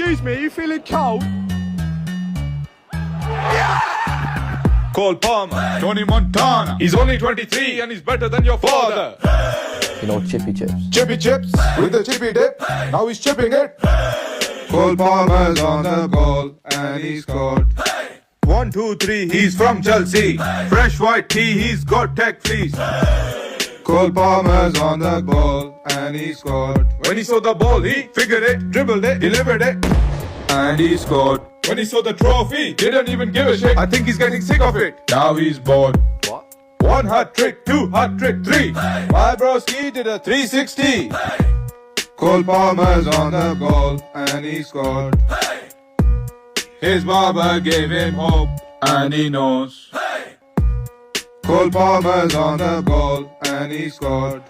Excuse me, you feeling cold? Cole Palmer, Tony Montana. He's only 23 and he's better than your father. You know, chippy chips. Chippy chips with the chippy dip. Now he's chipping it. Cole Palmer's on the ball and he scored. 1, 2, 3, he's from Chelsea. Fresh white tea, he's got tech fleece. Cole Palmer's on the ball and he scored. When he saw the ball, he figured it, dribbled it, delivered it, And he scored. When he saw the trophy, didn't even give a shit. I think he's getting sick of it. Now he's bored. What? 1 hat trick, 2 hat trick, 3. My broski did a 360. Cole Palmer's on the ball and he scored. His barber gave him hope, and he knows. Cole Palmer's on the ball and he scored.